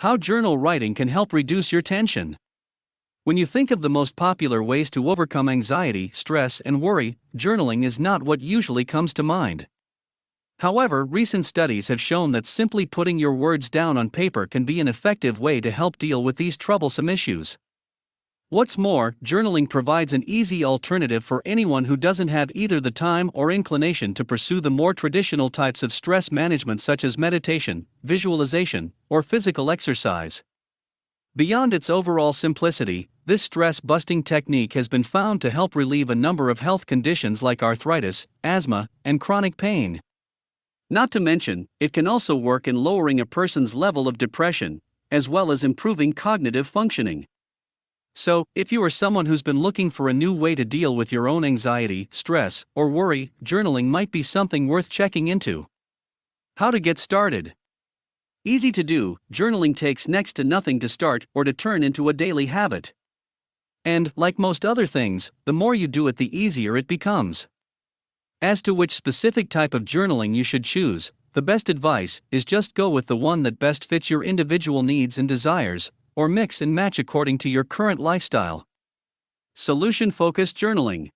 How journal writing can help reduce your tension. When you think of the most popular ways to overcome anxiety, stress, and worry, journaling is not what usually comes to mind. However, recent studies have shown that simply putting your words down on paper can be an effective way to help deal with these troublesome issues. What's more, journaling provides an easy alternative for anyone who doesn't have either the time or inclination to pursue the more traditional types of stress management such as meditation, visualization, or physical exercise. Beyond its overall simplicity, this stress-busting technique has been found to help relieve a number of health conditions like arthritis, asthma, and chronic pain. Not to mention, it can also work in lowering a person's level of depression, as well as improving cognitive functioning. So, if you are someone who's been looking for a new way to deal with your own anxiety, stress, or worry, journaling might be something worth checking into. How to get started? Easy to do, journaling takes next to nothing to start or to turn into a daily habit. And, like most other things, the more you do it, the easier it becomes. As to which specific type of journaling you should choose, the best advice is just go with the one that best fits your individual needs and desires, or mix and match according to your current lifestyle. Solution-focused journaling.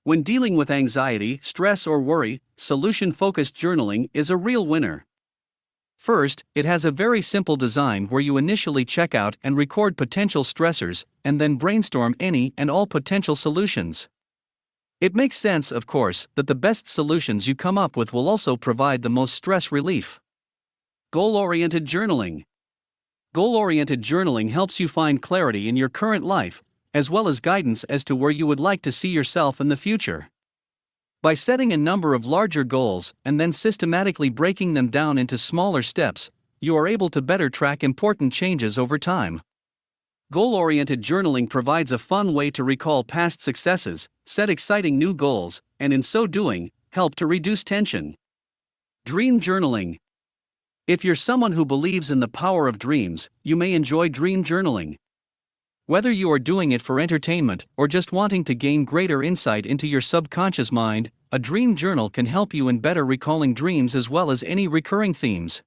When dealing with anxiety, stress, or worry, solution-focused journaling is a real winner. First, it has a very simple design where you initially check out and record potential stressors, and then brainstorm any and all potential solutions. It makes sense, of course, that the best solutions you come up with will also provide the most stress relief. Goal-oriented journaling. Goal-oriented journaling helps you find clarity in your current life, as well as guidance as to where you would like to see yourself in the future. By setting a number of larger goals and then systematically breaking them down into smaller steps, you are able to better track important changes over time. Goal-oriented journaling provides a fun way to recall past successes, set exciting new goals, and in so doing, help to reduce tension. Dream journaling. If you're someone who believes in the power of dreams, you may enjoy dream journaling. Whether you are doing it for entertainment or just wanting to gain greater insight into your subconscious mind, a dream journal can help you in better recalling dreams as well as any recurring themes.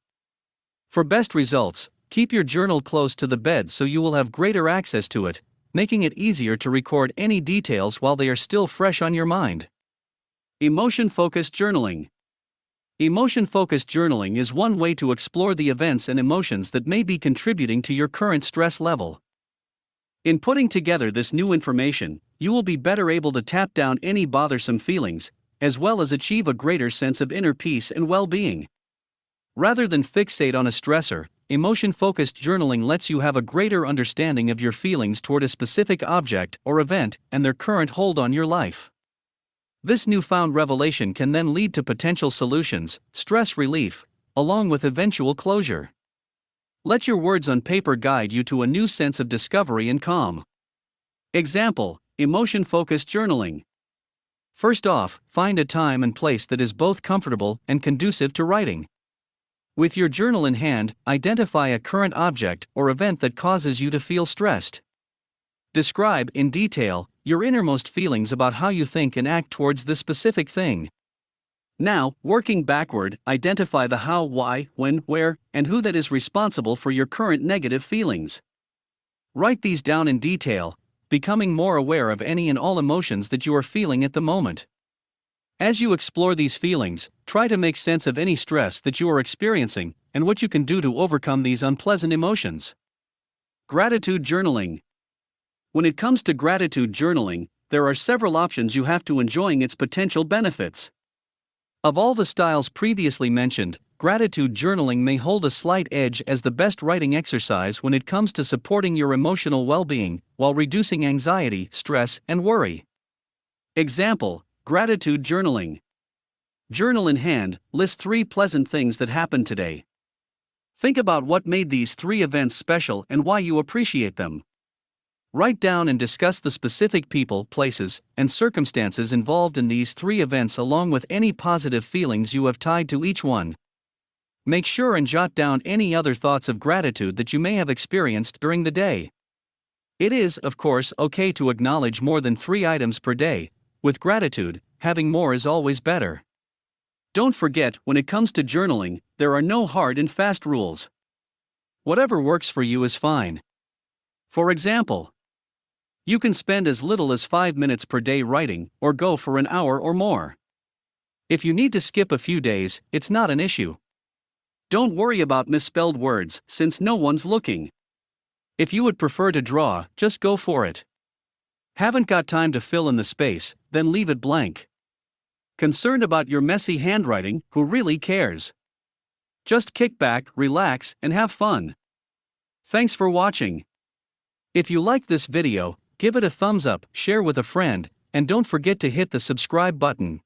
For best results, keep your journal close to the bed so you will have greater access to it, making it easier to record any details while they are still fresh on your mind. Emotion-focused journaling. Emotion-focused journaling is one way to explore the events and emotions that may be contributing to your current stress level. In putting together this new information, you will be better able to tap down any bothersome feelings, as well as achieve a greater sense of inner peace and well-being. Rather than fixate on a stressor, emotion-focused journaling lets you have a greater understanding of your feelings toward a specific object or event and their current hold on your life. This newfound revelation can then lead to potential solutions, stress relief, along with eventual closure. Let your words on paper guide you to a new sense of discovery and calm. Example: emotion-focused journaling. First off, find a time and place that is both comfortable and conducive to writing. With your journal in hand, identify a current object or event that causes you to feel stressed. Describe in detail your innermost feelings about how you think and act towards this specific thing. Now, working backward, identify the how, why, when, where, and who that is responsible for your current negative feelings. Write these down in detail, becoming more aware of any and all emotions that you are feeling at the moment. As you explore these feelings, try to make sense of any stress that you are experiencing and what you can do to overcome these unpleasant emotions. Gratitude journaling. When it comes to gratitude journaling, there are several options you have to enjoying its potential benefits. Of all the styles previously mentioned, gratitude journaling may hold a slight edge as the best writing exercise when it comes to supporting your emotional well-being while reducing anxiety, stress, and worry. Example: gratitude journaling. Journal in hand, list 3 pleasant things that happened today. Think about what made these 3 events special and why you appreciate them. Write down and discuss the specific people, places, and circumstances involved in these 3 events along with any positive feelings you have tied to each one. Make sure and jot down any other thoughts of gratitude that you may have experienced during the day. It is, of course, okay to acknowledge more than 3 items per day. With gratitude, having more is always better. Don't forget, when it comes to journaling, there are no hard and fast rules. Whatever works for you is fine. For example, you can spend as little as 5 minutes per day writing, or go for an hour or more. If you need to skip a few days, it's not an issue. Don't worry about misspelled words, since no one's looking. If you would prefer to draw, just go for it. Haven't got time to fill in the space, then leave it blank. Concerned about your messy handwriting, who really cares? Just kick back, relax, and have fun. Thanks for watching. If you liked this video, give it a thumbs up, share with a friend, and don't forget to hit the subscribe button.